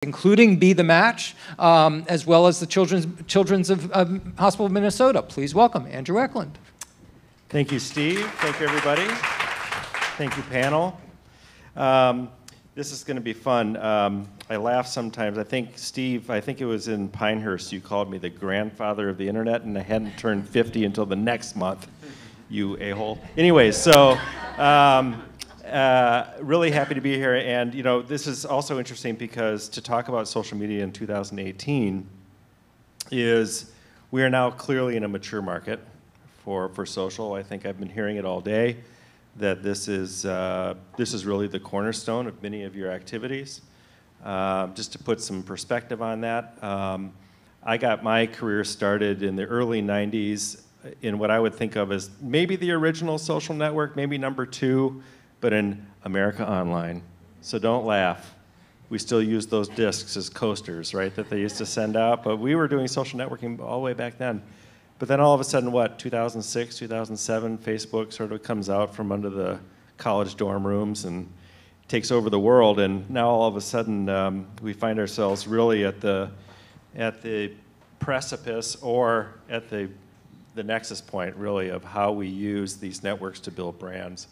including Be the Match, as well as the Children's of Hospital of Minnesota. Please welcome Andrew Eklund. Thank you, Steve. Thank you, everybody. Thank you, panel. This is going to be fun. I laugh sometimes. I think, Steve, it was in Pinehurst, you called me the grandfather of the internet, and I hadn't turned 50 until the next month, you a-hole. Anyways, so really happy to be here. And, you know, this is also interesting because to talk about social media in 2018 is we are now clearly in a mature market for social. I think I've been hearing it all day, that this is really the cornerstone of many of your activities. Just to put some perspective on that, I got my career started in the early 90s in what I would think of as maybe the original social network, maybe number 2, but in America Online. So don't laugh. We still use those discs as coasters, right, that they used to send out, but we were doing social networking all the way back then. But then all of a sudden, what, 2006, 2007, Facebook sort of comes out from under the college dorm rooms and takes over the world, and now all of a sudden we find ourselves really at the precipice or at the nexus point, really, of how we use these networks to build brands.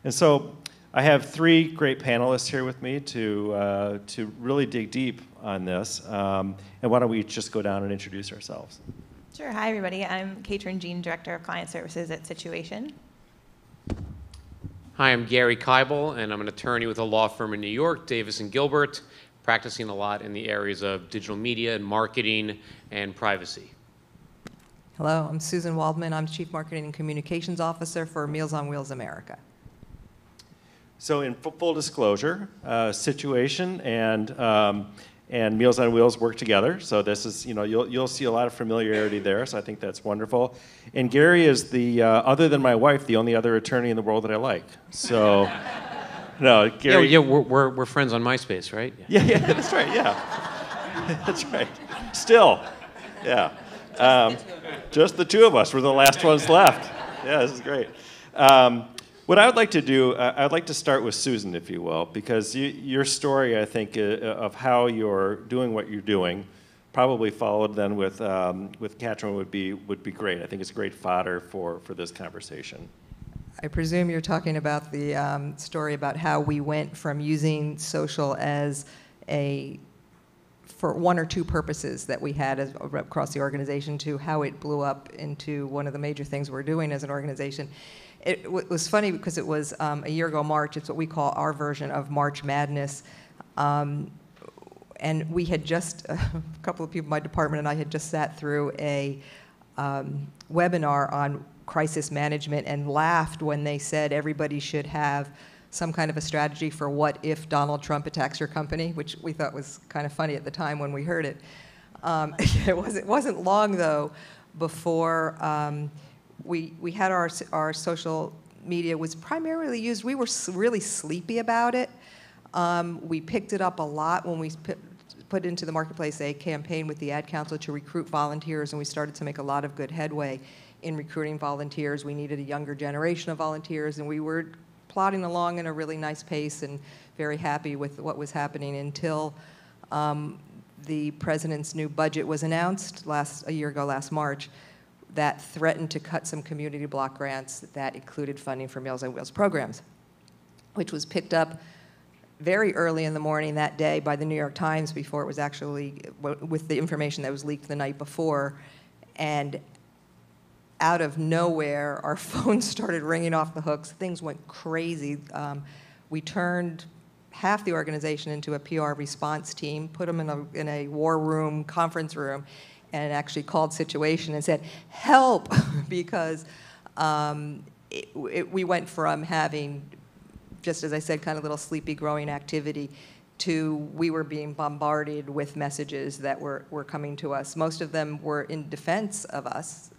And so I have 3 great panelists here with me to really dig deep on this. And why don't we just go down and introduce ourselves? Sure. Hi, everybody. I'm Katryn, Geane, Director of Client Services at Situation. Hi, I'm Gary Kibel, and I'm an attorney with a law firm in New York, Davis & Gilbert, practicing a lot in the areas of digital media and marketing and privacy. Hello, I'm Susan Waldman. I'm Chief Marketing and Communications Officer for Meals on Wheels America. So in full disclosure, Situation and Meals on Wheels work together. So this is, you know, you'll see a lot of familiarity there. So I think that's wonderful. And Gary is the, other than my wife, the only other attorney in the world that I like. So, no, Gary. Yeah, we're friends on MySpace, right? Yeah, that's right. Yeah, that's right. Still, yeah. Just the 2 of us. We're the last ones left. Yeah, this is great. What I would like to do, I'd like to start with Susan, if you will, because your story, I think, of how you're doing what you're doing, probably followed then with Katryn would be great. I think it's great fodder for this conversation. I presume you're talking about the story about how we went from using social as for 1 or 2 purposes that we had across the organization to how it blew up into one of the major things we're doing as an organization. It was funny because it was a year ago, March. It's what we call our version of March Madness. And we had just, a couple of people in my department and I had just sat through a webinar on crisis management and laughed when they said everybody should have some kind of a strategy for what if Donald Trump attacks your company, which we thought was kind of funny at the time when we heard it. It wasn't long, though, before we had our social media was primarily used. We were really sleepy about it. We picked it up a lot when we put into the marketplace a campaign with the Ad Council to recruit volunteers, and we started to make a lot of good headway in recruiting volunteers. We needed a younger generation of volunteers, and we were plodding along in a really nice pace and very happy with what was happening until the president's new budget was announced a year ago, last March, that threatened to cut some community block grants that included funding for Meals on Wheels programs, which was picked up very early in the morning that day by the New York Times before it was actually, with the information that was leaked the night before. And out of nowhere, our phones started ringing off the hooks. Things went crazy. We turned half the organization into a PR response team, put them in a war room, conference room, and actually called Situation and said, help, because we went from having, just as I said, kind of little sleepy growing activity to we were being bombarded with messages that were coming to us. Most of them were in defense of us,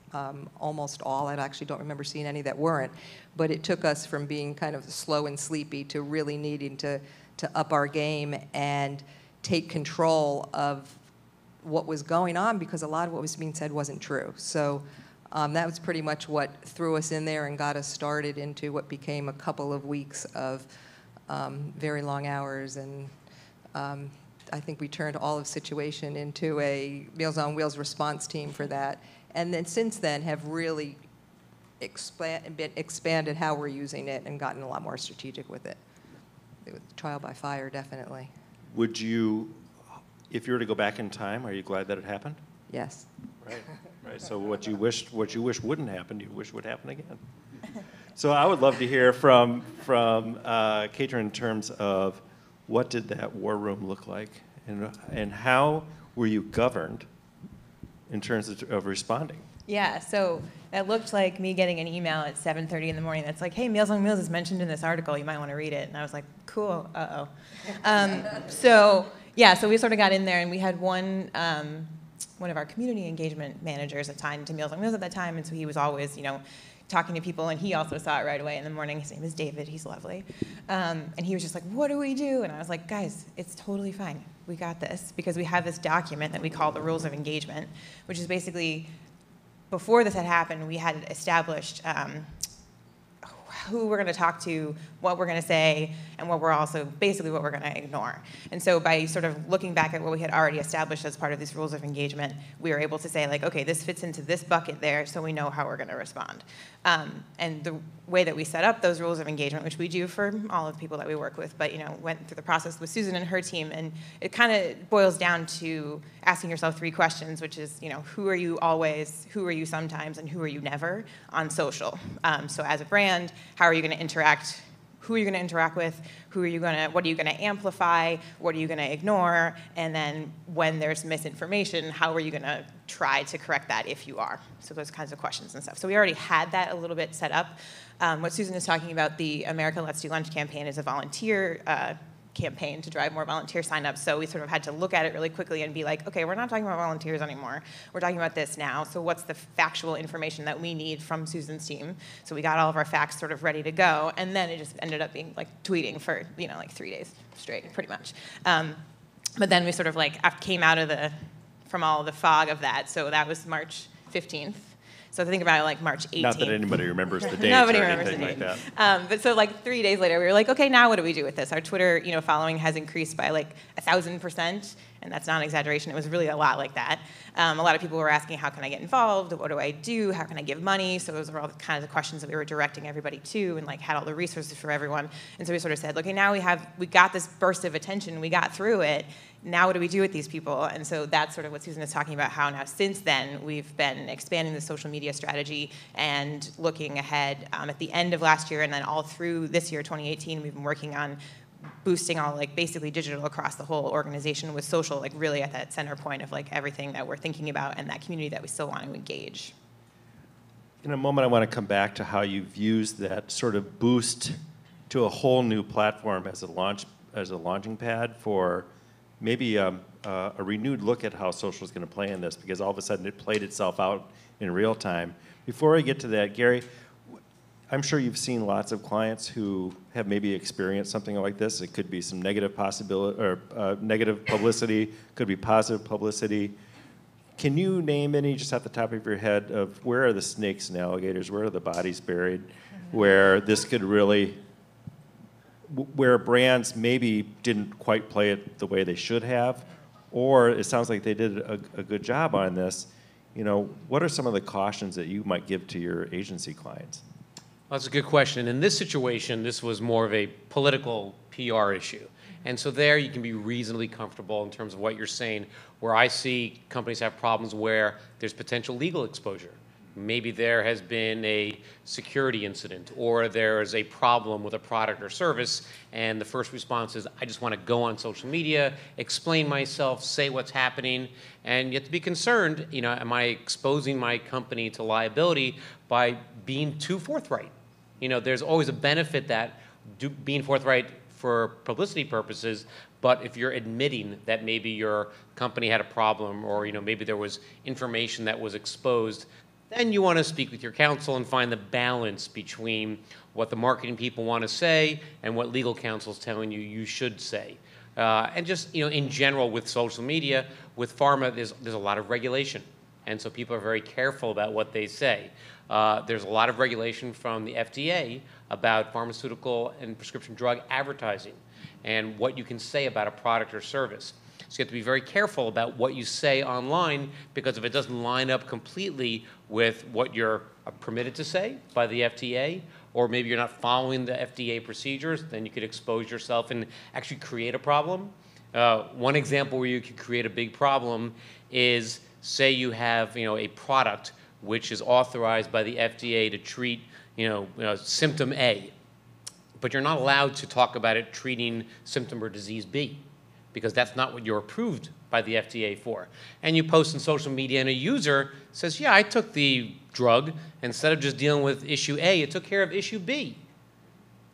almost all. I actually don't remember seeing any that weren't. But it took us from being kind of slow and sleepy to really needing to up our game and take control of what was going on, because a lot of what was being said wasn't true. So that was pretty much what threw us in there and got us started into what became a couple of weeks of very long hours and I think we turned all of Situation into a Meals on Wheels response team for that. And then since then have really expanded how we're using it and gotten a lot more strategic with it. With trial by fire, definitely. Would you, if you were to go back in time, are you glad that it happened? Yes. Right. Right. So what you wish wouldn't happen, you wish would happen again. So I would love to hear from Katryn in terms of what did that war room look like, and how were you governed in terms of responding? Yeah, so it looked like me getting an email at 7:30 in the morning that's like, hey, Meals on Wheels is mentioned in this article. You might want to read it. And I was like, cool, uh-oh. So we sort of got in there, and we had one of our community engagement managers assigned to Meals on Wheels at that time, and so he was always, talking to people, and he also saw it right away in the morning. His name is David. He's lovely. And he was just like, what do we do? And I was like, guys, it's totally fine. We got this, because we have this document that we call the Rules of Engagement, which is basically, before this had happened, we had established who we're going to talk to, what we're going to say, and what we're going to ignore. And so by sort of looking back at what we had already established as part of these rules of engagement, we were able to say, like, okay, this fits into this bucket there, so we know how we're going to respond. And the way that we set up those rules of engagement, which we do for all of the people that we work with, but went through the process with Susan and her team, and it kind of boils down to asking yourself 3 questions, which is, who are you always, who are you sometimes, and who are you never on social? So as a brand, how are you going to interact? Who are you going to interact with? What are you going to amplify? What are you going to ignore? And then when there's misinformation, how are you going to try to correct that if you are? So those kinds of questions and stuff. So we already had that a little bit set up. What Susan is talking about, the America Let's Do Lunch campaign, is a volunteer campaign to drive more volunteer signups. So we sort of had to look at it really quickly and be like, okay, we're not talking about volunteers anymore. We're talking about this now. So what's the factual information that we need from Susan's team? So we got all of our facts sort of ready to go. And then it just ended up being like tweeting for, like 3 days straight, pretty much. But then we sort of came out of from all the fog of that. So that was March 15th. So think about it like March 18th. Not that anybody remembers the date Nobody or remembers anything the like date. that. But so 3 days later, we were like, okay, now what do we do with this? Our Twitter, following has increased by 1,000%, and that's not an exaggeration. It was really a lot like that. A lot of people were asking, how can I get involved? What do I do? How can I give money? So those were all the kinds of questions that we were directing everybody to, and had all the resources for everyone. And so we sort of said, okay, now we got this burst of attention. We got through it. Now what do we do with these people? And so that's sort of what Susan is talking about, how now since then we've been expanding the social media strategy and looking ahead. At the end of last year and then all through this year, 2018, we've been working on boosting all basically digital across the whole organization, with social really at that center point of everything that we're thinking about and that community that we still want to engage. In a moment, I want to come back to how you've used that sort of boost to a whole new platform as a launching pad for maybe a renewed look at how social is going to play in this, because all of a sudden it played itself out in real time. Before I get to that, Gary, I'm sure you've seen lots of clients who have maybe experienced something like this. It could be some negative possibility or negative publicity, could be positive publicity. Can you name any, just off the top of your head, of where are the snakes and alligators, where are the bodies buried, where this could really, where brands maybe didn't quite play it the way they should have, or it sounds like they did a good job on this. What are some of the cautions that you might give to your agency clients? Well, that's a good question. In this situation, this was more of a political PR issue. And so there you can be reasonably comfortable in terms of what you're saying, where I see companies have problems where there's potential legal exposure. Maybe there has been a security incident, or there is a problem with a product or service, and the first response is, I just want to go on social media, explain myself, say what's happening, and you have to be concerned, am I exposing my company to liability by being too forthright? There's always a benefit that being forthright for publicity purposes, but if you're admitting that maybe your company had a problem, or maybe there was information that was exposed, then you want to speak with your counsel and find the balance between what the marketing people want to say and what legal counsel is telling you should say. And just in general with social media, with pharma, there's a lot of regulation, and so people are very careful about what they say. There's a lot of regulation from the FDA about pharmaceutical and prescription drug advertising and what you can say about a product or service. So you have to be very careful about what you say online, because if it doesn't line up completely with what you're permitted to say by the FDA, or maybe you're not following the FDA procedures, then you could expose yourself and actually create a problem. One example where you could create a big problem is, say you have a product which is authorized by the FDA to treat symptom A, but you're not allowed to talk about it treating symptom or disease B, because that's not what you're approved by the FDA for. And you post in social media and a user says, yeah, I took the drug, instead of just dealing with issue A, it took care of issue B.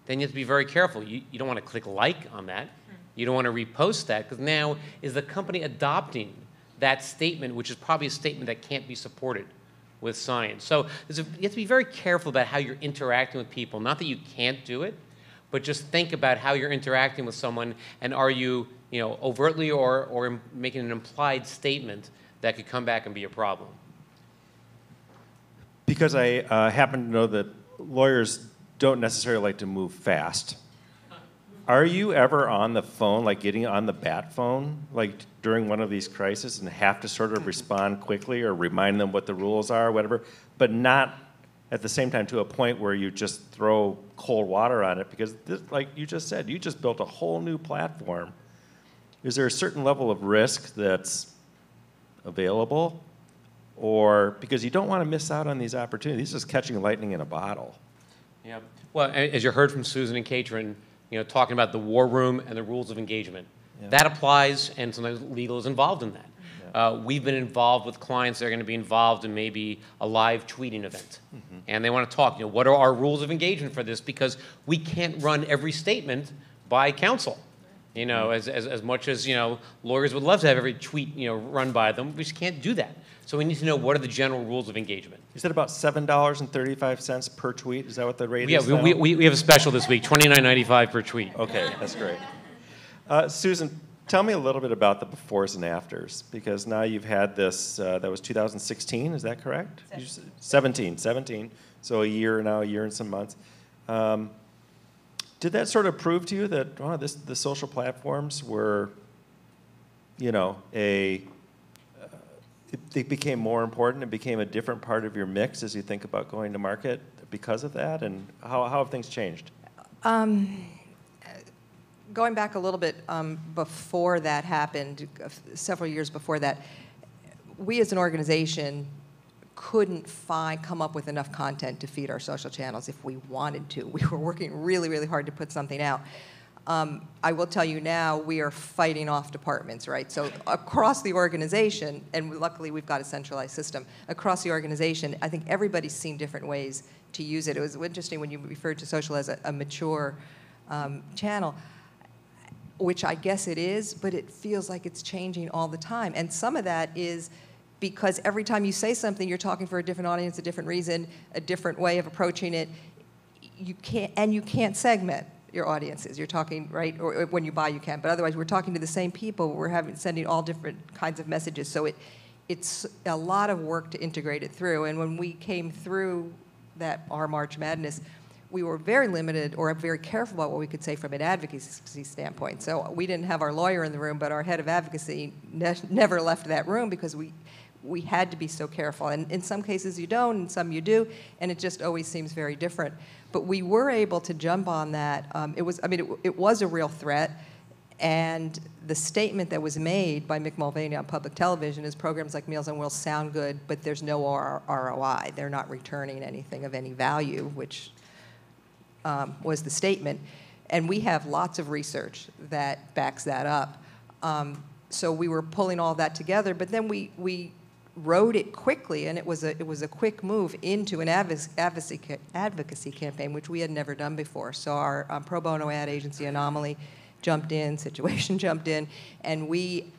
Then you have to be very careful. You don't want to click like on that. You don't want to repost that, because now is the company adopting that statement, which is probably a statement that can't be supported with science. So you have to be very careful about how you're interacting with people. Not that you can't do it, but just think about how you're interacting with someone, and are you, overtly or making an implied statement that could come back and be a problem. Because I happen to know that lawyers don't necessarily like to move fast. Are you ever on the phone, like getting on the bat phone, like during one of these crises, and have to sort of respond quickly or remind them what the rules are, whatever, but not at the same time to a point where you just throw cold water on it? Because, this, like you just said, you just built a whole new platform. Is there a certain level of risk that's available? Or because you don't want to miss out on these opportunities, this is catching lightning in a bottle. Yeah. Well, as you heard from Susan and Katryn, talking about the war room and the rules of engagement. Yeah. That applies, and sometimes legal is involved in that. Yeah. We've been involved with clients that are going to be involved in maybe a live tweeting event. Mm-hmm. And they want to talk, what are our rules of engagement for this? Because we can't run every statement by counsel. As much as, lawyers would love to have every tweet, run by them, we just can't do that. So we need to know, what are the general rules of engagement. You said about $7.35 per tweet? Is that what the rate is now? We have a special this week, $29.95 per tweet. Okay, that's great. Susan, tell me a little bit about the befores and afters, because now you've had this, that was 2016, is that correct? 17, so a year and some months. Did that sort of prove to you that the social platforms were, it became more important, it became a different part of your mix as you think about going to market because of that? And how have things changed? Going back a little bit before that happened, several years before that, we as an organization couldn't come up with enough content to feed our social channels if we wanted to. We were working really, really hard to put something out. I will tell you now, we are fighting off departments, right? So across the organization, and luckily we've got a centralized system, across the organization, I think everybody's seen different ways to use it. It was interesting when you referred to social as a mature channel, which I guess it is, but it feels like it's changing all the time. And some of that is because every time you say something, you're talking for a different audience, a different reason, a different way of approaching it. You can't segment your audiences. You're talking, right, or when you buy you can, but otherwise we're talking to the same people. We're sending all different kinds of messages. So it's a lot of work to integrate it through. And when we came through our March Madness, we were very limited or very careful about what we could say from an advocacy standpoint. So we didn't have our lawyer in the room, but our head of advocacy never left that room, because we had to be so careful. And in some cases you don't, in some you do, and it just always seems very different. But we were able to jump on that. It was a real threat, and the statement that was made by Mick Mulvaney on public television is programs like Meals on Wheels sound good, but there's no ROI. They're not returning anything of any value, which was the statement. And we have lots of research that backs that up. So we were pulling all that together, but then we wrote it quickly, and it was a quick move into an advocacy campaign, which we had never done before. So our pro bono ad agency, Anomaly, jumped in, Situation jumped in, and we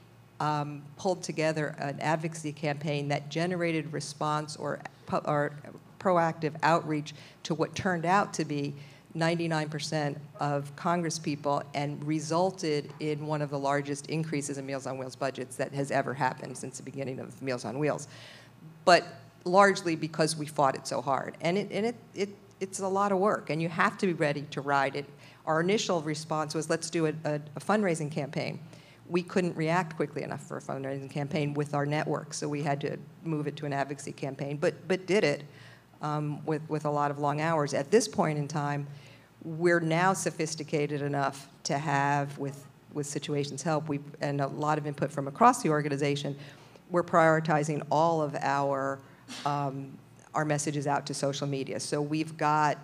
pulled together an advocacy campaign that generated response or proactive outreach to what turned out to be 99% of Congresspeople, and resulted in one of the largest increases in Meals on Wheels budgets that has ever happened since the beginning of Meals on Wheels. But largely because we fought it so hard. And it's a lot of work, and you have to be ready to ride it. Our initial response was, let's do a fundraising campaign. we couldn't react quickly enough for a fundraising campaign with our network, so we had to move it to an advocacy campaign, but did it with a lot of long hours. At this point in time, we're now sophisticated enough to have, with Situations Help, and a lot of input from across the organization, we're prioritizing all of our messages out to social media. So we've got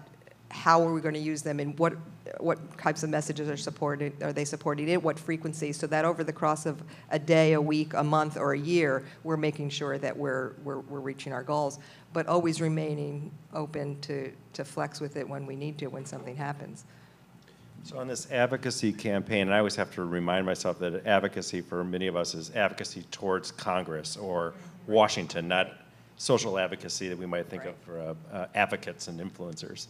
how are we going to use them, and what types of messages are they supporting it, what frequency, so that over the course of a day, a week, a month, or a year, we're making sure that we're reaching our goals, but always remaining open to flex with it when we need to, when something happens. So on this advocacy campaign, and I always have to remind myself that advocacy for many of us is advocacy towards Congress or Washington, not social advocacy that we might think of for advocates and influencers.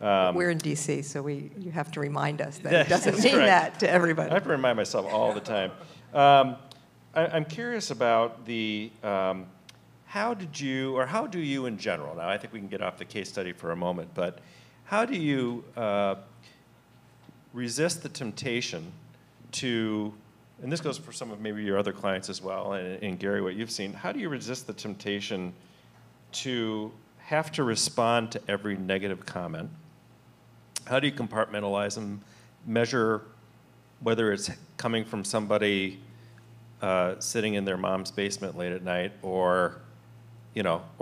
We're in D.C., so you have to remind us that it doesn't mean correct. that to everybody. I have to remind myself all the time. I'm curious about the, how do you in general, now I think we can get off the case study for a moment, but how do you resist the temptation to, and this goes for some of maybe your other clients as well, and Gary, what you've seen, how do you resist the temptation to have to respond to every negative comment? How do you compartmentalize them, measure whether it's coming from somebody sitting in their mom's basement late at night, or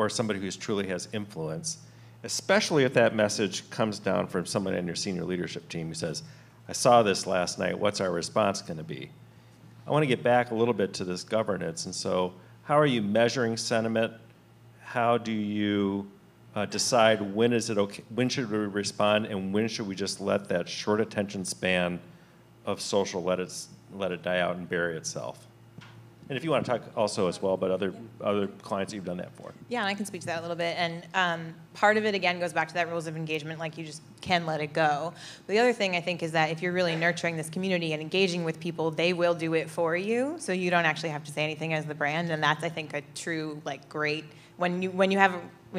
somebody who truly has influence, especially if that message comes down from someone in your senior leadership team who says, I saw this last night, what's our response going to be? I want to get back a little bit to this governance, and so how are you measuring sentiment? How do you decide when is it okay, when should we respond, and when should we just let that short attention span of social let it die out and bury itself? And if you want to talk also as well about other clients that you've done that for. Yeah, and I can speak to that a little bit. And part of it, again, goes back to that rules of engagement, like you just can let it go. But the other thing, I think, is that if you're really nurturing this community and engaging with people, they will do it for you, so you don't actually have to say anything as the brand. And that's, I think, a true, great, when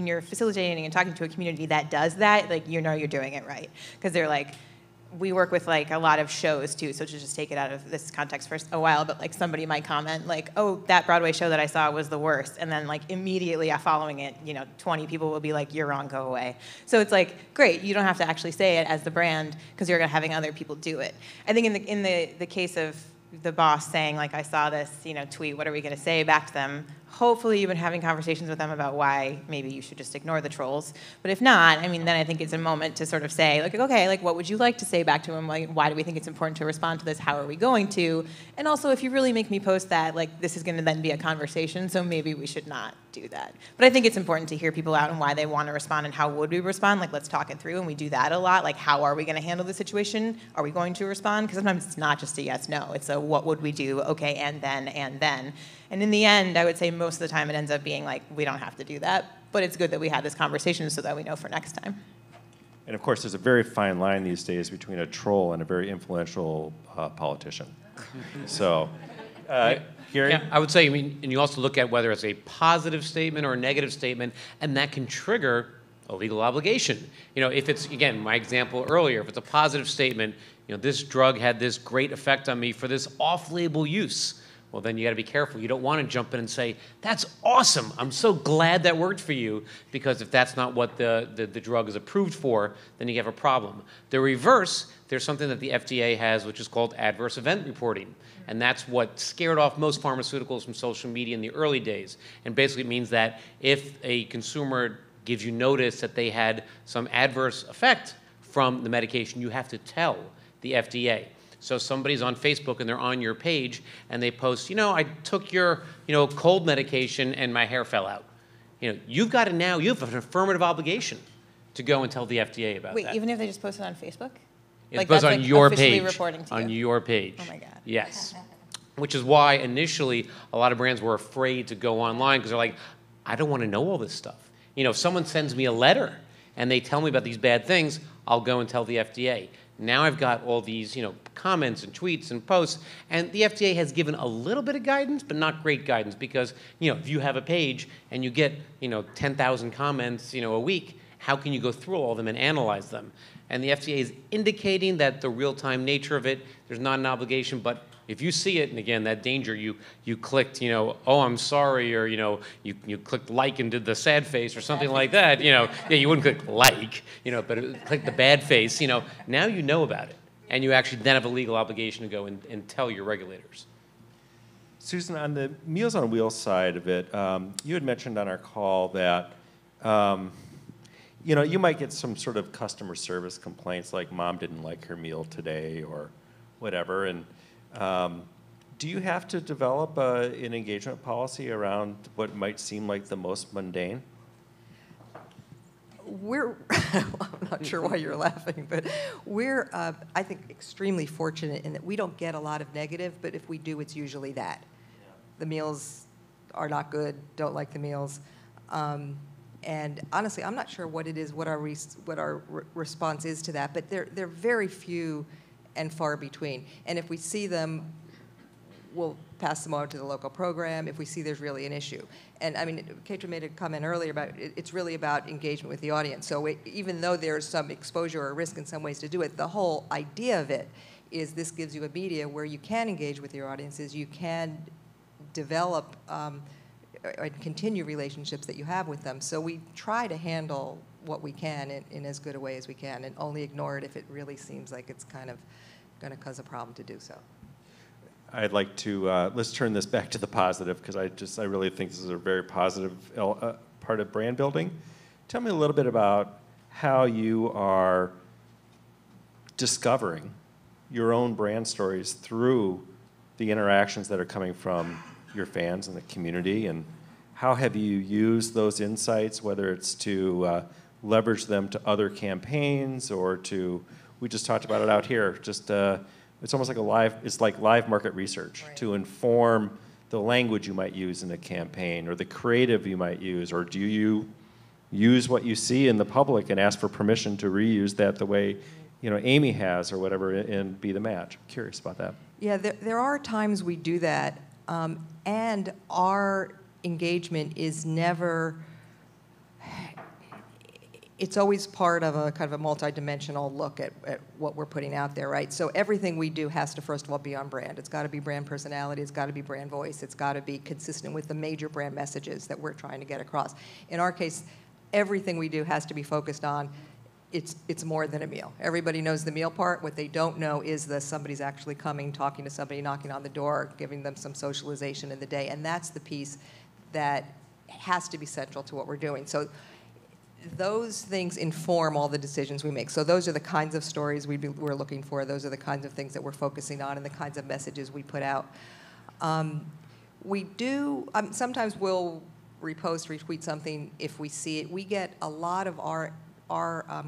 you're facilitating and talking to a community that does that, you're doing it right. Because they're we work with a lot of shows too, so to just take it out of this context for a while, but somebody might comment oh, that Broadway show that I saw was the worst, and then immediately following it, 20 people will be you're wrong, go away. So it's great, you don't have to actually say it as the brand because you're having other people do it. I think in the case of the boss saying I saw this tweet, what are we going to say back to them? Hopefully you've been having conversations with them about why maybe you should just ignore the trolls. But if not, then I think it's a moment to sort of say, okay, what would you like to say back to them? Why do we think it's important to respond to this? How are we going to? And also, if you really make me post that, this is going to then be a conversation, so maybe we should not do that. But I think it's important to hear people out and why they want to respond and how would we respond. Let's talk it through, and we do that a lot. How are we going to handle the situation? Are we going to respond? Because sometimes it's not just a yes, no. It's a what would we do? Okay, and then, and then. And in the end, I would say most of the time it ends up being we don't have to do that, but it's good that we had this conversation so that we know for next time. And of course, there's a very fine line these days between a troll and a very influential politician. So, Gary? Yeah, I would say, and you also look at whether it's a positive statement or a negative statement, and that can trigger a legal obligation. If it's, again, my example earlier, if it's a positive statement, this drug had this great effect on me for this off-label use. Well, then you got to be careful. You don't want to jump in and say, that's awesome. I'm so glad that worked for you, because if that's not what the drug is approved for, then you have a problem. The reverse, there's something that the FDA has, which is called adverse event reporting. And that's what scared off most pharmaceuticals from social media in the early days. And basically it means that if a consumer gives you notice that they had some adverse effect from the medication, you have to tell the FDA. So somebody's on Facebook and they're on your page and they post, I took your, cold medication and my hair fell out. You've got to now, you have an affirmative obligation to go and tell the FDA about that. Wait, even if they just post it on Facebook? It goes on your officially page. Reporting to on you. your page. Oh my God. Yes. Which is why initially a lot of brands were afraid to go online because they're I don't want to know all this stuff. If someone sends me a letter and they tell me about these bad things, I'll go and tell the FDA. Now I've got all these, comments and tweets and posts, and the FDA has given a little bit of guidance, but not great guidance, because, if you have a page and you get, 10,000 comments, a week, how can you go through all of them and analyze them? And the FDA is indicating that the real-time nature of it, there's not an obligation, but if you see it, and again, that danger, you clicked, oh, I'm sorry, or, you clicked like and did the sad face or something like that, yeah, you wouldn't click like, but click the bad face, now you know about it. And you actually then have a legal obligation to go and tell your regulators. Susan, on the Meals on Wheels side of it, you had mentioned on our call that you might get some sort of customer service complaints like mom didn't like her meal today or whatever. And do you have to develop an engagement policy around what might seem like the most mundane? We're, I'm not sure why you're laughing, but we're, I think, extremely fortunate in that we don't get a lot of negative, but if we do, it's usually that. Yeah. The meals are not good, don't like the meals. And honestly, I'm not sure what it is, what our response is to that, but they're very few and far between. And if we see them, we'll pass them on to the local program if we see there's really an issue. And I mean, Katryn made a comment earlier about it's really about engagement with the audience. So even though there's some exposure or risk in some ways to do it, the whole idea of it is this gives you a media where you can engage with your audiences, you can develop and continue relationships that you have with them. So we try to handle what we can in as good a way as we can and only ignore it if it really seems like it's kind of going to cause a problem to do so. I'd like to, let's turn this back to the positive because I really think this is a very positive part of brand building. Tell me a little bit about how you are discovering your own brand stories through the interactions that are coming from your fans and the community, and how have you used those insights, whether it's to leverage them to other campaigns or to, we just talked about it out here, just it's almost like it's like live market research to inform the language you might use in a campaign or the creative you might use, or do you use what you see in the public and ask for permission to reuse that the way Amy has or whatever and be the match? I'm curious about that. Yeah, there are times we do that, and our engagement is never, it's always part of a kind of a multi-dimensional look at what we're putting out there, right? So everything we do has to, first of all, be on brand. It's got to be brand personality. It's got to be brand voice. It's got to be consistent with the major brand messages that we're trying to get across. In our case, everything we do has to be focused on it's more than a meal. Everybody knows the meal part. What they don't know is that somebody's actually coming, talking to somebody, knocking on the door, giving them some socialization in the day, and that's the piece that has to be central to what we're doing. So those things inform all the decisions we make. So those are the kinds of stories we're looking for. Those are the kinds of things that we're focusing on and the kinds of messages we put out. We do, sometimes we'll repost, retweet something if we see it. We get a lot of our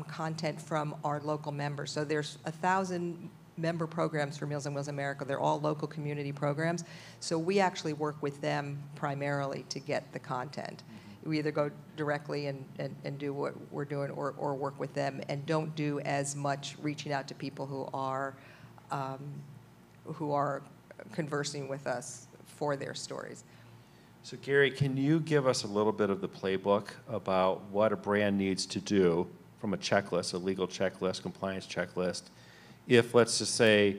content from our local members. So there's 1,000 member programs for Meals on Wheels America. They're all local community programs. So we actually work with them primarily to get the content. We either go directly and do what we're doing or work with them and don't do as much reaching out to people who are conversing with us for their stories. So Gary, can you give us a little bit of the playbook about what a brand needs to do from a checklist, a legal checklist, compliance checklist, if, let's just say,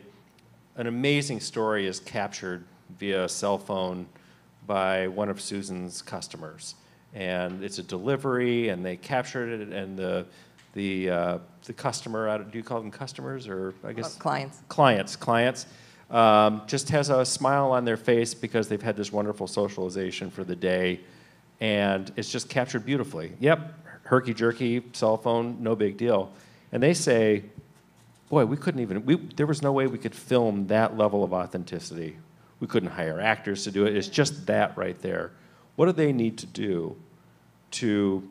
an amazing story is captured via cell phone by one of Susan's customers, and it's a delivery, and they captured it, and the customer, do you call them customers, or I guess? Clients. Clients. Just has a smile on their face because they've had this wonderful socialization for the day, and it's just captured beautifully. Yep, herky-jerky, cell phone, no big deal. And they say, boy, we couldn't even, there was no way we could film that level of authenticity. We couldn't hire actors to do it. It's just that right there. What do they need to do to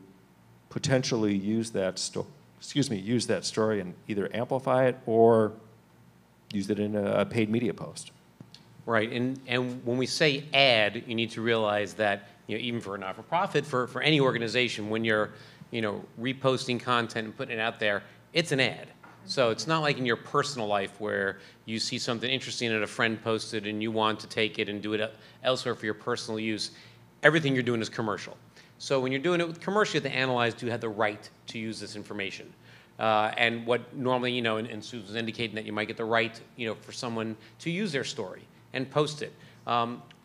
potentially use that story and either amplify it or use it in a paid media post? Right, and when we say ad, you need to realize that even for a not-for-profit, for any organization, when you're reposting content and putting it out there, it's an ad. So it's not like in your personal life where you see something interesting that a friend posted and you want to take it and do it elsewhere for your personal use. Everything you're doing is commercial. So when you're doing it with commercial, you have to analyze, do you have the right to use this information? And what normally, and Susan's indicating that you might get the right, for someone to use their story. and post it.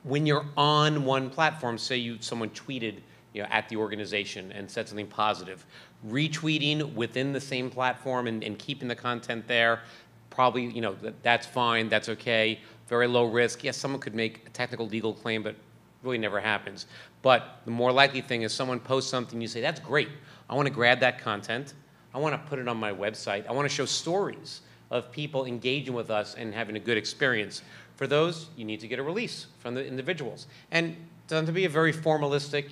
When you're on one platform, say someone tweeted at the organization and said something positive, retweeting within the same platform and keeping the content there, probably, that's fine, that's okay, very low risk. Yes, someone could make a technical legal claim, but really never happens. But the more likely thing is someone posts something, you say, that's great. I want to grab that content. I want to put it on my website. I want to show stories of people engaging with us and having a good experience. For those, you need to get a release from the individuals. And it doesn't have to be a very formalistic,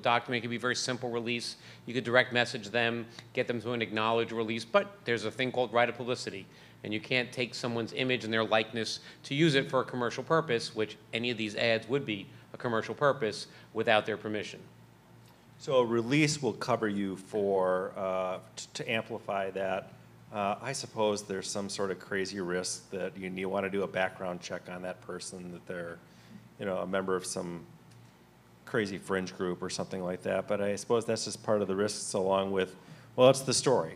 document. It could be a very simple release. You could direct message them, get them to an acknowledged release, but there's a thing called right of publicity. And you can't take someone's image and their likeness to use it for a commercial purpose, which any of these ads would be a commercial purpose, without their permission. So a release will cover you for, to amplify that. I suppose there's some sort of crazy risk that you want to do a background check on that person, that they're, a member of some crazy fringe group or something like that. But I suppose that's just part of the risks, along with, well, it's the story.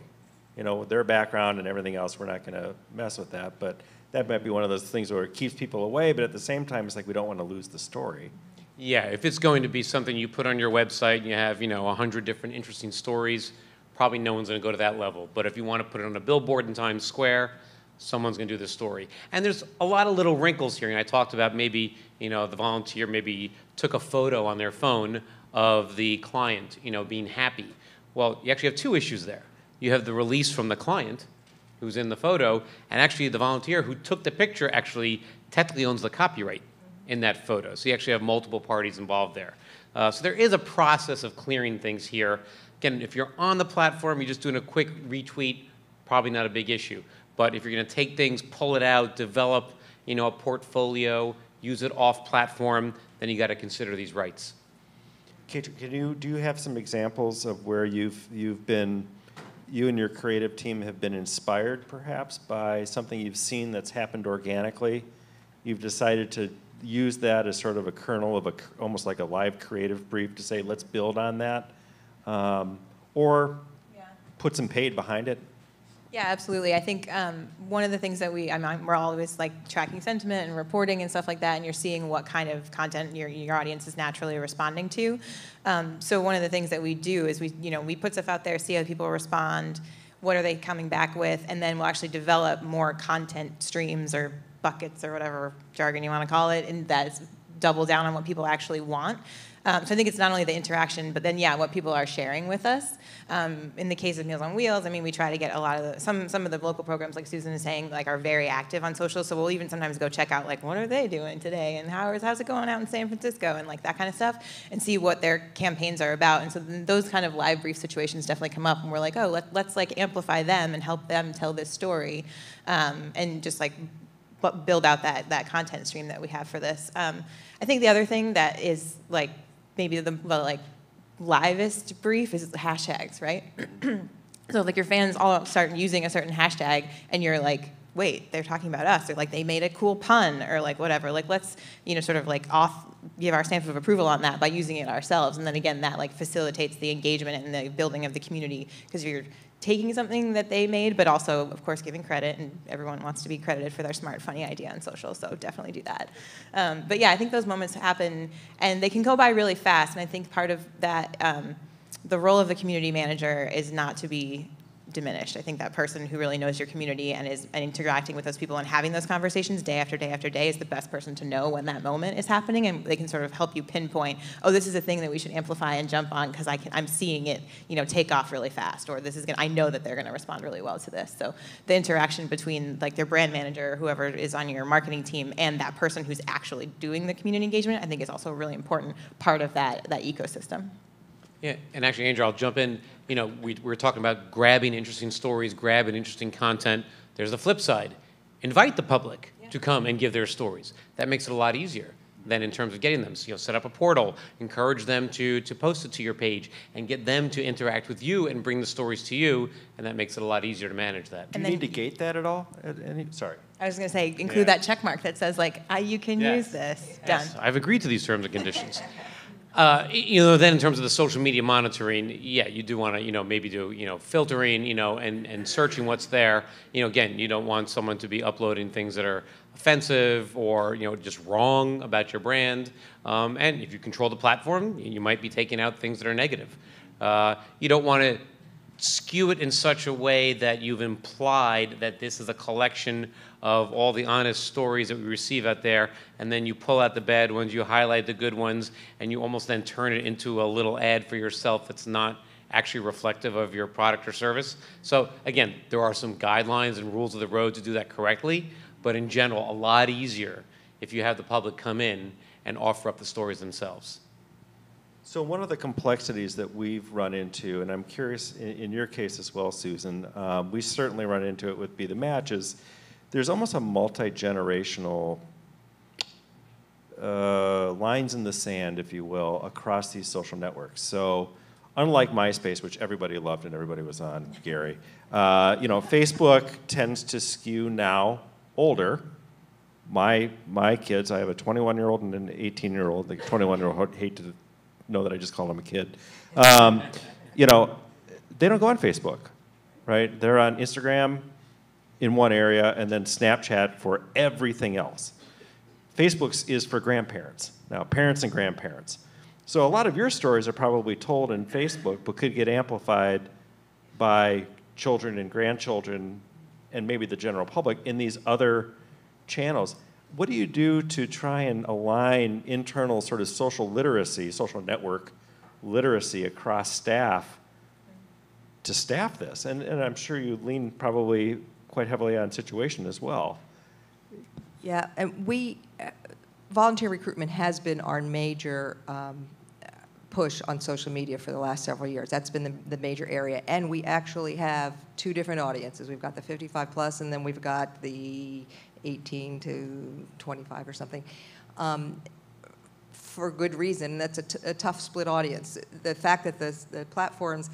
With their background and everything else, we're not going to mess with that. But that might be one of those things where it keeps people away, but at the same time, it's like we don't want to lose the story. Yeah, if it's going to be something you put on your website and you have, 100 different interesting stories, probably no one's going to go to that level. But if you want to put it on a billboard in Times Square, someone's going to do this story. And there's a lot of little wrinkles here. And I talked about maybe, the volunteer maybe took a photo on their phone of the client, being happy. Well, you actually have two issues there. You have the release from the client who's in the photo, and actually the volunteer who took the picture actually technically owns the copyright in that photo. So you actually have multiple parties involved there. So there is a process of clearing things here. Again, if you're on the platform, you're just doing a quick retweet, probably not a big issue. But if you're going to take things, pull it out, develop, a portfolio, use it off platform, then you got to consider these rights. Katryn, do you have some examples of where you and your creative team have been inspired, perhaps, by something you've seen that's happened organically? You've decided to use that as sort of a kernel of almost like a live creative brief to say, let's build on that, or put some paid behind it? Yeah, absolutely. I think one of the things that we're always like tracking sentiment and reporting and stuff like that, and you're seeing what kind of content your audience is naturally responding to. So one of the things that we do is we put stuff out there, see how people respond, what are they coming back with, and then we'll actually develop more content streams or buckets or whatever jargon you want to call it, and that's double down on what people actually want. So I think it's not only the interaction, but then, what people are sharing with us. In the case of Meals on Wheels, we try to get a lot of some of the local programs, like Susan is saying, are very active on social. So we'll even sometimes go check out, what are they doing today, and how's it going out in San Francisco, and that kind of stuff, and see what their campaigns are about. And so those kind of live brief situations definitely come up, and we're like, oh, let's amplify them and help them tell this story, and just build out that content stream that we have for this. I think the other thing that is maybe the livest brief is hashtags, right? So your fans all start using a certain hashtag, and you're like, wait, they're talking about us, or they made a cool pun, or whatever. Let's sort of give our stamp of approval on that by using it ourselves, and then again that facilitates the engagement and the building of the community, because you're taking something that they made, but also, of course, giving credit, and everyone wants to be credited for their smart, funny idea on social, so definitely do that. But I think those moments happen, and they can go by really fast, and I think part of that, the role of the community manager is not to be diminished. I think that person who really knows your community and is interacting with those people and having those conversations day after day after day is the best person to know when that moment is happening, and they can sort of help you pinpoint, oh, this is a thing that we should amplify and jump on because I'm seeing it, take off really fast, or I know that they're going to respond really well to this. So the interaction between their brand manager or whoever is on your marketing team and that person who's actually doing the community engagement, I think is also a really important part of that ecosystem. Yeah, and actually, Andrew, I'll jump in. We were talking about grabbing interesting stories, grabbing interesting content. There's the flip side. Invite the public to come and give their stories. That makes it a lot easier than in terms of getting them. So, set up a portal, encourage them to post it to your page, and get them to interact with you and bring the stories to you, and that makes it a lot easier to manage that. Do you need to gate that at all? Sorry. I was going to say, include that check mark that says, you can use this. Yes. Done. I've agreed to these terms and conditions. Then in terms of the social media monitoring, yeah, you do want to, maybe do, filtering, and searching what's there. Again, you don't want someone to be uploading things that are offensive or, just wrong about your brand. And if you control the platform, you might be taking out things that are negative. You don't want to skew it in such a way that you've implied that this is a collection of all the honest stories that we receive out there, and then you pull out the bad ones, you highlight the good ones, and you almost then turn it into a little ad for yourself that's not actually reflective of your product or service. So again, there are some guidelines and rules of the road to do that correctly, but in general, a lot easier if you have the public come in and offer up the stories themselves. So one of the complexities that we've run into, and I'm curious in your case as well, Susan, we certainly run into it with Be the Match, is there's almost a multi-generational lines in the sand, if you will, across these social networks. So unlike MySpace, which everybody loved and everybody was on, Gary, Facebook tends to skew now older. My kids, I have a 21-year-old and an 18-year-old. The 21-year-old hate to know that I just called him a kid. They don't go on Facebook, right? They're on Instagram in one area and then Snapchat for everything else. Facebook is for grandparents, now parents and grandparents. So a lot of your stories are probably told in Facebook, but could get amplified by children and grandchildren and maybe the general public in these other channels. What do you do to try and align internal sort of social literacy, social network literacy across staff to staff this? And I'm sure you lean probably quite heavily on situation as well. Yeah, and volunteer recruitment has been our major push on social media for the last several years. That's been the major area. And we actually have two different audiences. We've got the 55 plus, and then we've got the 18 to 25 or something, for good reason. That's a tough split audience. The fact that the platforms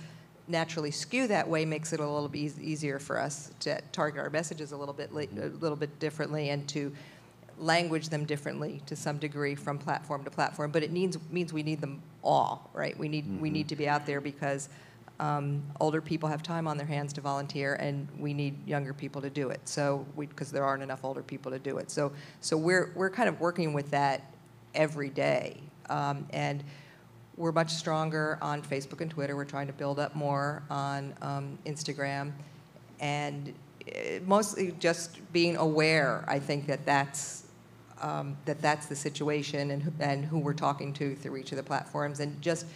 naturally skew that way makes it a little bit easier for us to target our messages a little bit differently and to language them differently to some degree from platform to platform. But it means we need them all, right? We need to be out there because older people have time on their hands to volunteer, and we need younger people to do it. So because there aren't enough older people to do it. So we're kind of working with that every day, and we're much stronger on Facebook and Twitter. We're trying to build up more on Instagram, and mostly just being aware. I think that's the situation and who we're talking to through each of the platforms, and just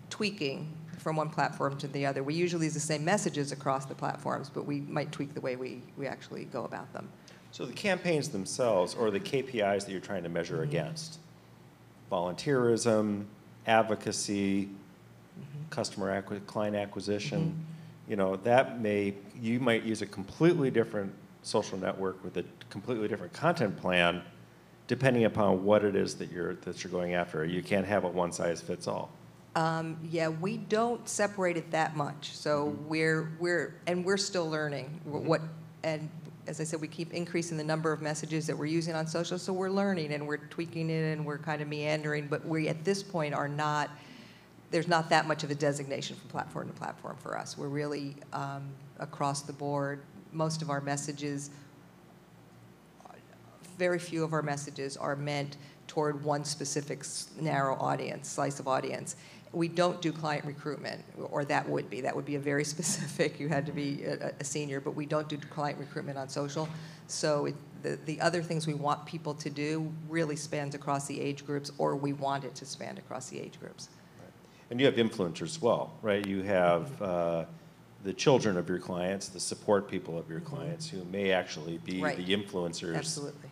tweaking from one platform to the other. We usually use the same messages across the platforms, but we might tweak the way we actually go about them. So the campaigns themselves, or the KPIs that you're trying to measure against, volunteerism, advocacy, client acquisition, you might use a completely different social network with a completely different content plan, depending upon what it is that you're going after. You can't have a one-size-fits-all. Yeah, we don't separate it that much. So we're still learning and as I said, we keep increasing the number of messages that we're using on social. So we're learning and we're tweaking it and we're kind of meandering. But we at this point there's not that much of a designation from platform to platform for us. We're really across the board. Most of our messages, very few of our messages are meant toward one specific narrow audience, slice of audience. We don't do client recruitment, or that would be a very specific, you had to be a senior, but we don't do client recruitment on social. So the other things we want people to do really spans across the age groups, or we want it to span across the age groups. Right. And you have influencers as well, right? You have the children of your clients, the support people of your clients, who may actually be the influencers. Absolutely.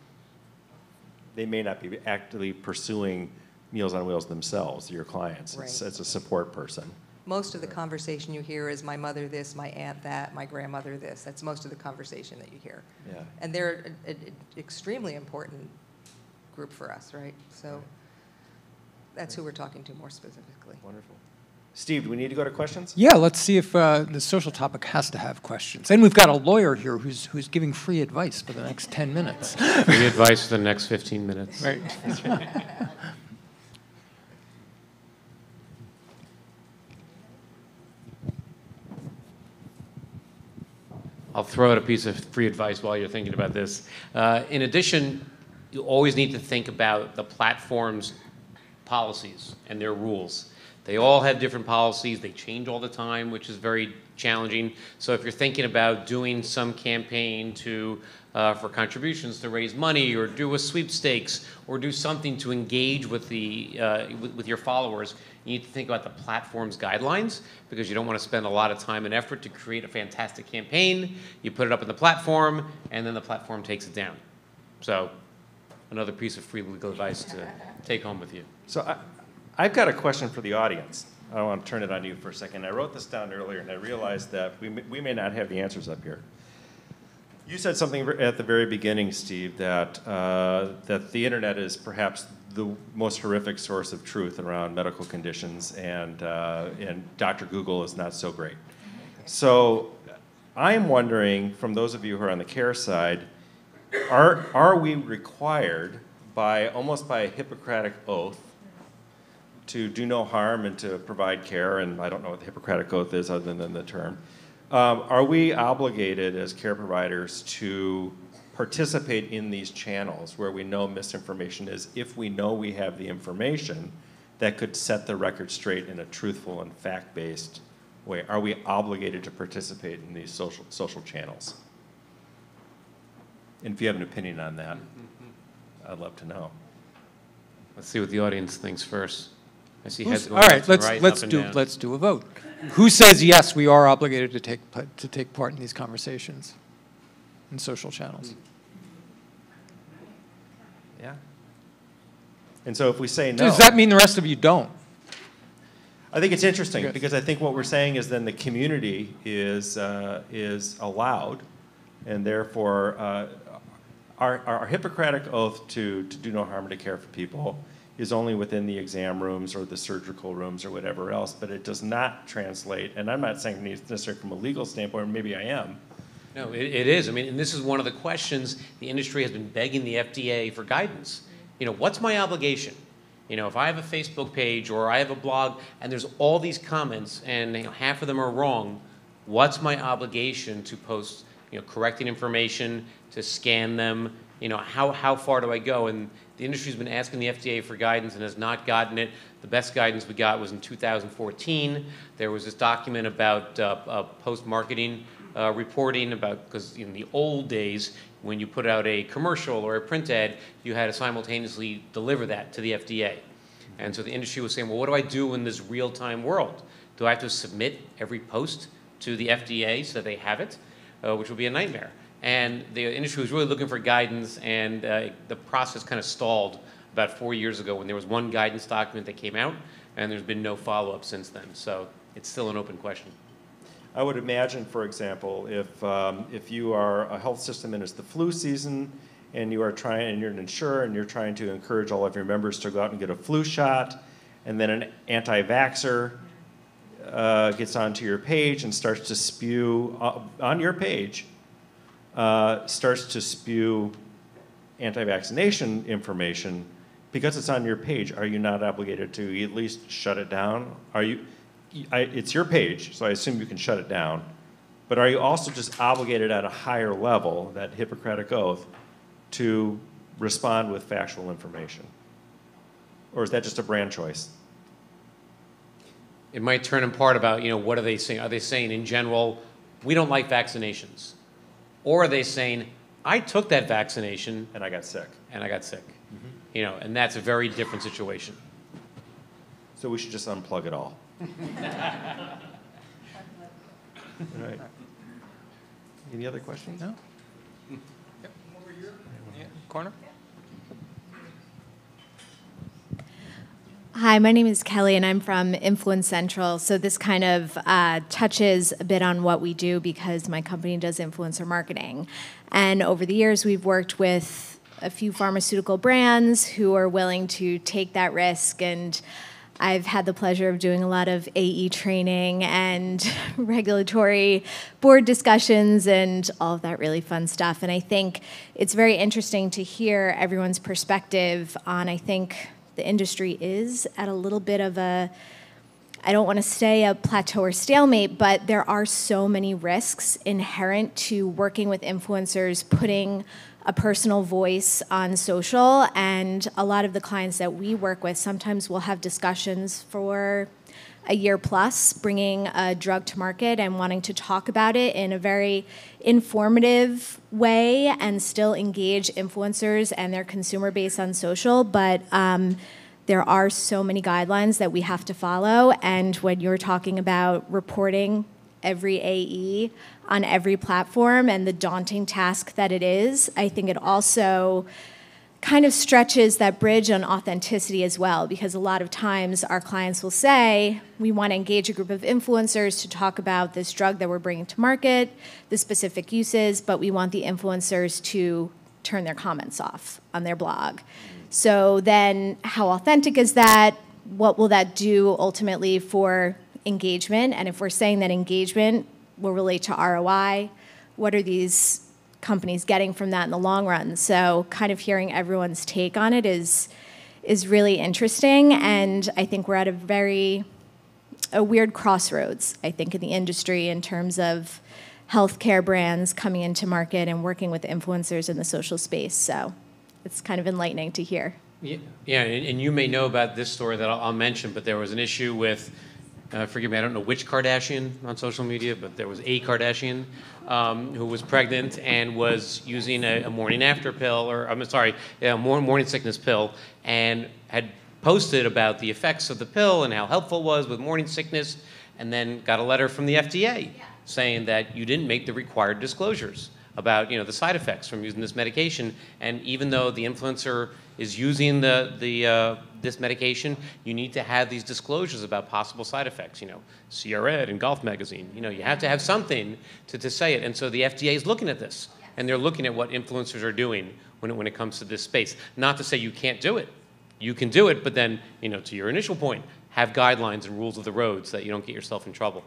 They may not be actively pursuing Meals on Wheels themselves, your clients. Right. It's a support person. Most of the conversation you hear is my mother this, my aunt that, my grandmother this. That's most of the conversation that you hear. Yeah. And they're an extremely important group for us, right? So that's who we're talking to more specifically. Wonderful. Steve, do we need to go to questions? Yeah, let's see if the social topic has to have questions. And we've got a lawyer here who's giving free advice for the next 10 minutes. Free advice for the next 15 minutes. Right. I'll throw out a piece of free advice while you're thinking about this. In addition, you always need to think about the platform's policies and their rules. They all have different policies. They change all the time, which is very challenging. So if you're thinking about doing some campaign for contributions to raise money, or do a sweepstakes, or do something to engage with with your followers, you need to think about the platform's guidelines, because you don't want to spend a lot of time and effort to create a fantastic campaign. You put it up in the platform, and then the platform takes it down. So another piece of free legal advice to take home with you. So I've got a question for the audience. I want to turn it on you for a second. I wrote this down earlier, and I realized that we may not have the answers up here. You said something at the very beginning, Steve, that the internet is perhaps the most horrific source of truth around medical conditions, and Dr. Google is not so great. So I am wondering, from those of you who are on the care side, are we required almost by a Hippocratic oath to do no harm and to provide care? And I don't know what the Hippocratic oath is other than the term. Are we obligated as care providers to participate in these channels where we know misinformation is, if we know we have the information that could set the record straight in a truthful and fact-based way? Are we obligated to participate in these social channels? And if you have an opinion on that, I'd love to know. Let's see what the audience thinks first. I see heads All going right, left and right, up and down. let's do a vote. Who says yes, we are obligated to take part in these conversations in social channels? Yeah. And so if we say no, Does that mean the rest of you don't? I think it's interesting, Good. because I think what we're saying is then the community is allowed, and therefore our Hippocratic oath to do no harm and to care for people is only within the exam rooms or the surgical rooms or whatever else, but it does not translate, and I'm not saying necessarily from a legal standpoint, maybe I am. No, it is. I mean, and this is one of the questions the industry has been begging the FDA for guidance. You know, what's my obligation? You know, if I have a Facebook page or I have a blog and there's all these comments and half of them are wrong, what's my obligation to post, correcting information, to scan them? How far do I go? And the industry's been asking the FDA for guidance and has not gotten it. The best guidance we got was in 2014. There was this document about post-marketing reporting because in the old days, when you put out a commercial or a print ad, you had to simultaneously deliver that to the FDA. And so the industry was saying, well, what do I do in this real-time world? Do I have to submit every post to the FDA so that they have it, which would be a nightmare? And the industry was really looking for guidance, and the process kind of stalled about 4 years ago when there was one guidance document that came out, and there's been no follow-up since then. So it's still an open question. I would imagine, for example, if you are a health system and it's the flu season, and you're an insurer and you're trying to encourage all of your members to go out and get a flu shot, and then an anti-vaxxer gets onto your page and starts to spew on your page, starts to spew anti-vaccination information, because it's on your page, are you not obligated to at least shut it down? It's your page, so I assume you can shut it down. But are you also just obligated at a higher level, that Hippocratic oath, to respond with factual information? Or is that just a brand choice? It might turn in part about, what are they saying? Are they saying in general, we don't like vaccinations? Or are they saying, I took that vaccination And I got sick. and I got sick? Mm-hmm. And that's a very different situation. So we should just unplug it all. All right. Any other questions? No? Yep. Over here, yeah, corner. Hi, my name is Kelly, and I'm from Influence Central. So this kind of touches a bit on what we do because my company does influencer marketing. And over the years, we've worked with a few pharmaceutical brands who are willing to take that risk, and I've had the pleasure of doing a lot of AE training and regulatory board discussions and all of that really fun stuff. And I think it's very interesting to hear everyone's perspective on, I think, the industry is at a little bit of a I don't want to stay a plateau or stalemate, but there are so many risks inherent to working with influencers, putting a personal voice on social, and a lot of the clients that we work with, sometimes we'll have discussions for a year plus, bringing a drug to market and wanting to talk about it in a very informative way and still engage influencers and their consumer base on social, but there are so many guidelines that we have to follow, and when you're talking about reporting every AE on every platform and the daunting task that it is, I think it also kind of stretches that bridge on authenticity as well, because a lot of times our clients will say, we want to engage a group of influencers to talk about this drug that we're bringing to market, the specific uses, but we want the influencers to turn their comments off on their blog. So then how authentic is that? What will that do ultimately for engagement? And if we're saying that engagement will relate to ROI, what are these companies getting from that in the long run? So kind of hearing everyone's take on it is really interesting, and I think we're at a weird crossroads, I think, in the industry in terms of healthcare brands coming into market and working with influencers in the social space. So it's kind of enlightening to hear. Yeah, and you may know about this story that I'll mention, but there was an issue with, forgive me, I don't know which Kardashian on social media, but there was a Kardashian who was pregnant and was using a morning after pill, or I'm sorry, a morning sickness pill, and had posted about the effects of the pill and how helpful it was with morning sickness, and then got a letter from the FDA saying that you didn't make the required disclosures about the side effects from using this medication. And even though the influencer is using this medication, you need to have these disclosures about possible side effects. CRED and Golf Magazine. You have to have something to say it. And so the FDA is looking at this, and they're looking at what influencers are doing when it comes to this space. Not to say you can't do it. You can do it, but then, to your initial point, have guidelines and rules of the road so that you don't get yourself in trouble.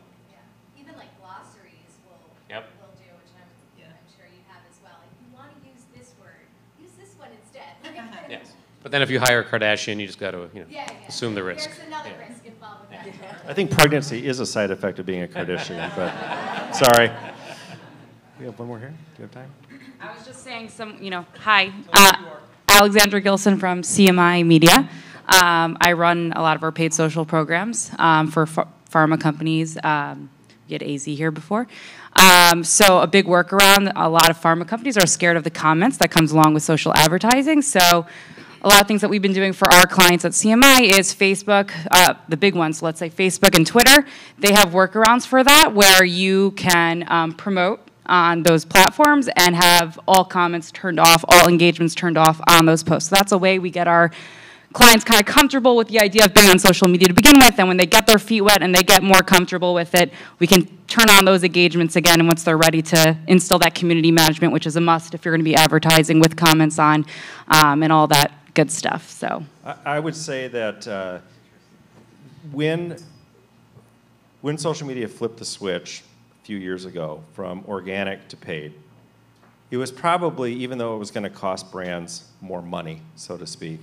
Even like glossaries will do, which I'm sure you have as well. If you want to use this word, use this one instead. Yes. But then if you hire a Kardashian, you just got to assume the risk. There's another risk involved with that. I think pregnancy is a side effect of being a Kardashian, but sorry. We have one more here. Do you have time? I was just saying hi. Alexandra Gilson from CMI Media. I run a lot of our paid social programs for pharma companies. We had AZ here before. So a big workaround, a lot of pharma companies are scared of the comments that comes along with social advertising. So a lot of things that we've been doing for our clients at CMI is Facebook, the big ones, so let's say Facebook and Twitter. They have workarounds for that where you can promote on those platforms and have all comments turned off, all engagements turned off on those posts. So that's a way we get our clients kind of comfortable with the idea of being on social media to begin with, and when they get their feet wet and they get more comfortable with it, we can turn on those engagements again, and once they're ready to instill that community management, which is a must if you're going to be advertising with comments on and all that good stuff. So I would say that when social media flipped the switch a few years ago from organic to paid, it was probably, even though it was going to cost brands more money, so to speak,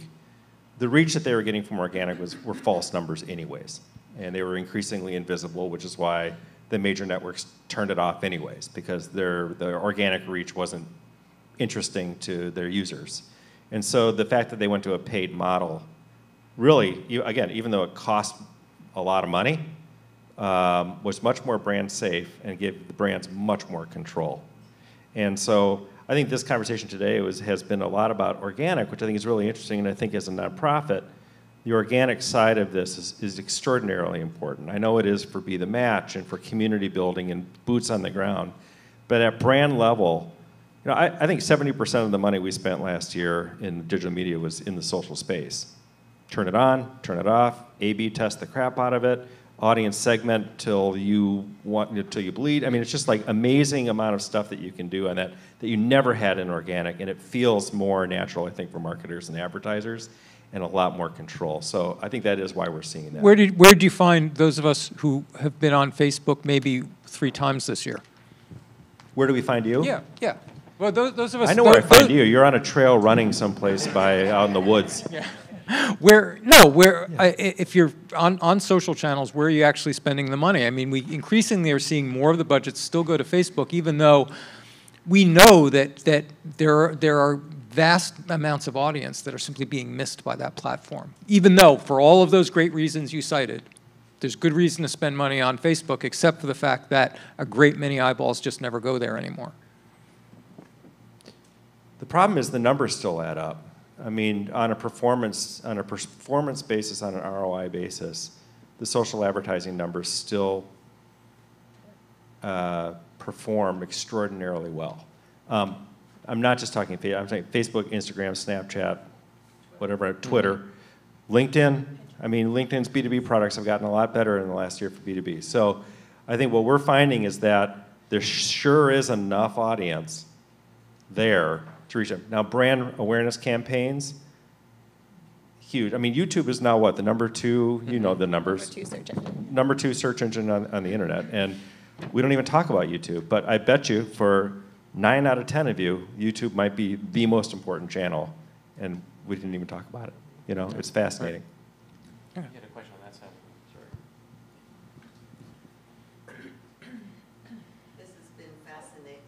the reach that they were getting from organic were false numbers anyways. And they were increasingly invisible, which is why the major networks turned it off anyways, because their organic reach wasn't interesting to their users. And so the fact that they went to a paid model, really, again, even though it cost a lot of money, was much more brand safe and gave the brands much more control. And so I think this conversation today has been a lot about organic, which I think is really interesting, and I think as a nonprofit, the organic side of this is extraordinarily important. I know it is for Be the Match and for community building and boots on the ground, but at brand level, I think 70% of the money we spent last year in digital media was in the social space. Turn it on, turn it off, A/B test the crap out of it, audience segment till you bleed. I mean, it's just like amazing amount of stuff that you can do on that you never had in organic, and it feels more natural, I think, for marketers and advertisers, and a lot more control. So I think that is why we're seeing that. Where did you find those of us who have been on Facebook maybe 3 times this year? Where do we find you? Yeah. Well, those of us. I know where I find you. You're on a trail running someplace out in the woods. Yeah. If you're on social channels, where are you actually spending the money? I mean, we increasingly are seeing more of the budgets still go to Facebook, even though we know that there are vast amounts of audience that are simply being missed by that platform. Even though, for all of those great reasons you cited, there's good reason to spend money on Facebook, except for the fact that a great many eyeballs just never go there anymore. The problem is the numbers still add up. I mean, on a performance basis, on an ROI basis, the social advertising numbers still perform extraordinarily well. I'm not just talking, I'm saying Facebook, Instagram, Snapchat, whatever, Twitter, LinkedIn. I mean, LinkedIn's B2B products have gotten a lot better in the last year for B2B. So I think what we're finding is that there sure is enough audience there to reach them. Now, brand awareness campaigns, huge. I mean, YouTube is now what, the #2, you know the numbers. #2 search engine. #2 search engine on the internet. And we don't even talk about YouTube, but I bet you for 9 out of 10 of you, YouTube might be the most important channel, and we didn't even talk about it. You know, it's fascinating. You had a question on that side. Sorry. This has been fascinating.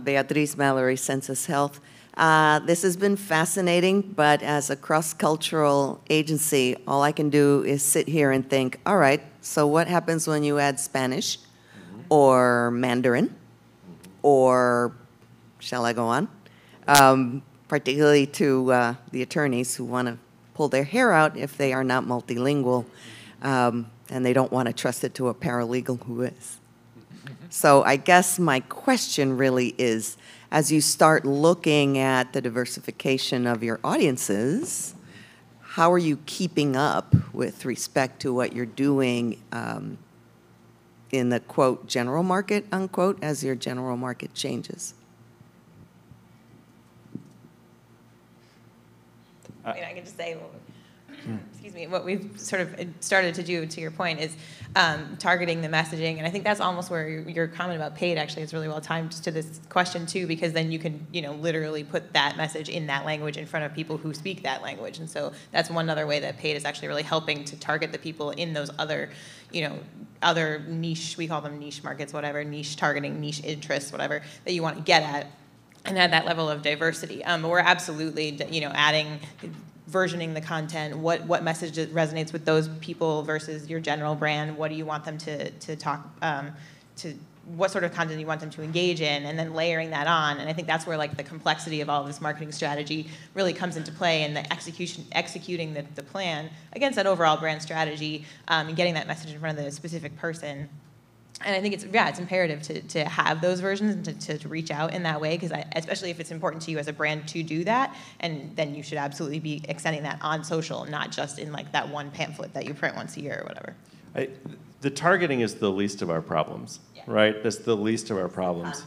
Beatriz Mallory, Census Health. This has been fascinating, but as a cross-cultural agency, all I can do is sit here and think, all right, so what happens when you add Spanish or Mandarin or, shall I go on? Particularly to the attorneys who want to pull their hair out if they are not multilingual, and they don't want to trust it to a paralegal who is. So I guess my question really is, as you start looking at the diversification of your audiences, how are you keeping up with respect to what you're doing in the, quote, general market, unquote, as your general market changes? I mean, I can just say, excuse me, what we've sort of started to do, to your point, is targeting the messaging. And I think that's almost where your comment about paid actually is really well timed to this question too, because then you can, literally put that message in that language in front of people who speak that language. And so that's one other way that paid is actually really helping to target the people in those other, other niche, we call them niche markets, whatever, niche targeting, niche interests, whatever, that you want to get at. And add that level of diversity. But we're absolutely, adding, versioning the content. What message resonates with those people versus your general brand? What do you want them to talk to? What sort of content do you want them to engage in? And then layering that on. And I think that's where the complexity of all of this marketing strategy really comes into play, and the executing the plan against that overall brand strategy, and getting that message in front of the specific person. And I think it's imperative to have those versions and to reach out in that way, because especially if it's important to you as a brand to do that, and then you should absolutely be extending that on social, not just in that one pamphlet that you print once a year or whatever. The targeting is the least of our problems, right? That's the least of our problems.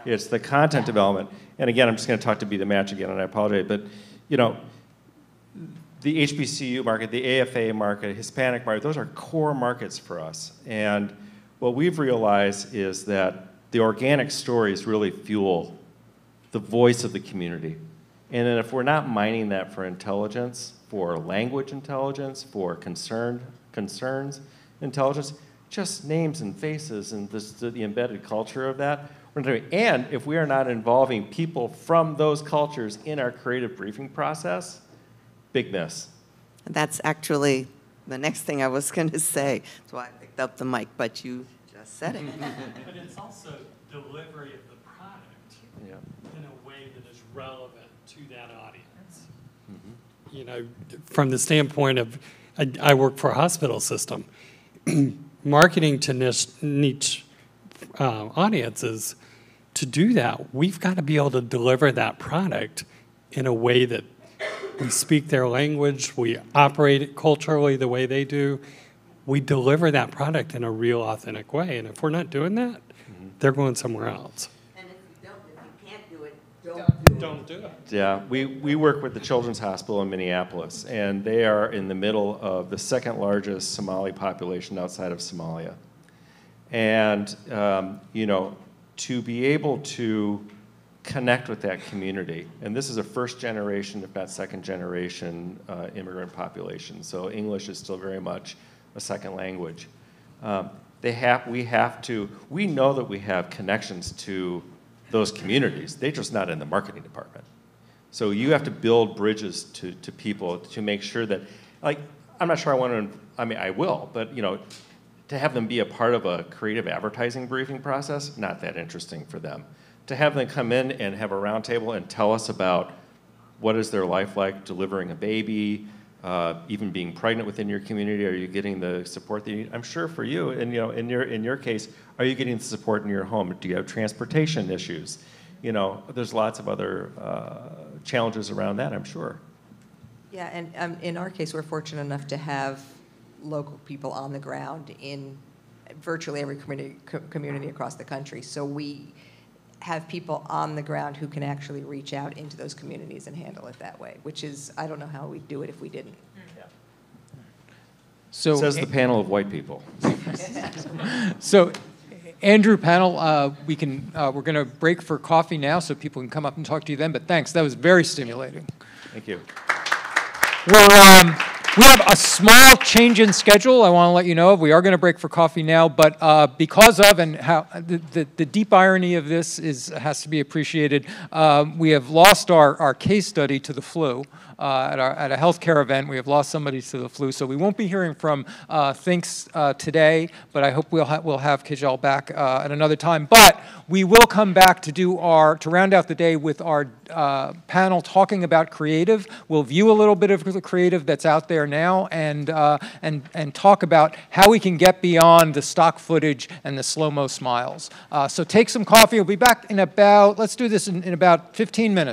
It's the content development. And again, I'm just going to talk to Be the Match again, and I apologize, but the HBCU market, the AFA market, Hispanic market, those are core markets for us. And what we've realized is that the organic stories really fuel the voice of the community. And then if we're not mining that for intelligence, for language intelligence, for concerns intelligence, just names and faces and the embedded culture of that, we're not doing. And if we are not involving people from those cultures in our creative briefing process, big miss. That's actually the next thing I was going to say. That's why I picked up the mic, but you just said it. But it's also delivery of the product in a way that is relevant to that audience. Mm-hmm. From the standpoint of, I work for a hospital system. Marketing to niche audiences, to do that, we've got to be able to deliver that product in a way that we speak their language, we operate it culturally the way they do, we deliver that product in a real, authentic way. And if we're not doing that, they're going somewhere else. And if you can't do it, don't do it. Yeah, we work with the Children's Hospital in Minneapolis, and they are in the middle of the second largest Somali population outside of Somalia. And, to be able to connect with that community. And this is a first generation, if not second generation, immigrant population. So English is still very much a second language. We know that we have connections to those communities. They're just not in the marketing department. So you have to build bridges to people to make sure that, like, I'm not sure I want to, I mean, I will, but, you know, to have them be a part of a creative advertising briefing process, not that interesting for them. To have them come in and have a roundtable and tell us about what is their life like delivering a baby, even being pregnant within your community. Are you getting the support that you need? I'm sure for you, and you know, in your case, are you getting the support in your home? Do you have transportation issues? You know, there's lots of other challenges around that, I'm sure. Yeah, and in our case, we're fortunate enough to have local people on the ground in virtually every community across the country. So we have people on the ground who can actually reach out into those communities and handle it that way, which is, I don't know how we'd do it if we didn't. Yeah. So, says the panel of white people. So, Andrew, panel, we're going to break for coffee now so people can come up and talk to you then, but thanks, that was very stimulating. Thank you. We have a small change in schedule I want to let you know of. We are going to break for coffee now, but because of, and how the deep irony of this has to be appreciated, we have lost our case study to the flu. At a healthcare event, we have lost somebody to the flu, so we won't be hearing from Thinks today, but I hope we'll have Kibel back at another time. But we will come back to round out the day with our panel talking about creative. We'll view a little bit of the creative that's out there now and talk about how we can get beyond the stock footage and the slow-mo smiles. So take some coffee. We'll be back in about, let's do this in about 15 minutes.